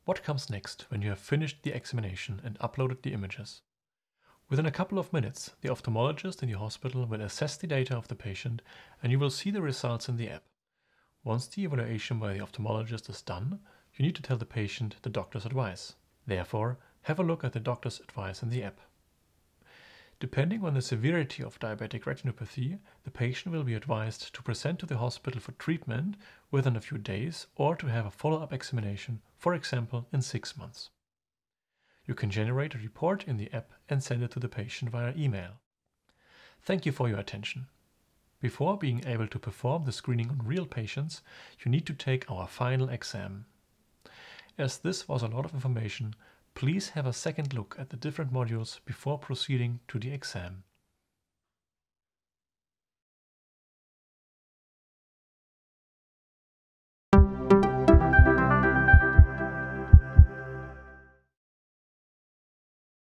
What comes next when you have finished the examination and uploaded the images? Within a couple of minutes, the ophthalmologist in the hospital will assess the data of the patient and you will see the results in the app. Once the evaluation by the ophthalmologist is done, you need to tell the patient the doctor's advice. Therefore, have a look at the doctor's advice in the app. Depending on the severity of diabetic retinopathy, the patient will be advised to present to the hospital for treatment within a few days or to have a follow-up examination, for example, in 6 months. You can generate a report in the app and send it to the patient via email. Thank you for your attention. Before being able to perform the screening on real patients, you need to take our final exam. As this was a lot of information, please have a second look at the different modules before proceeding to the exam.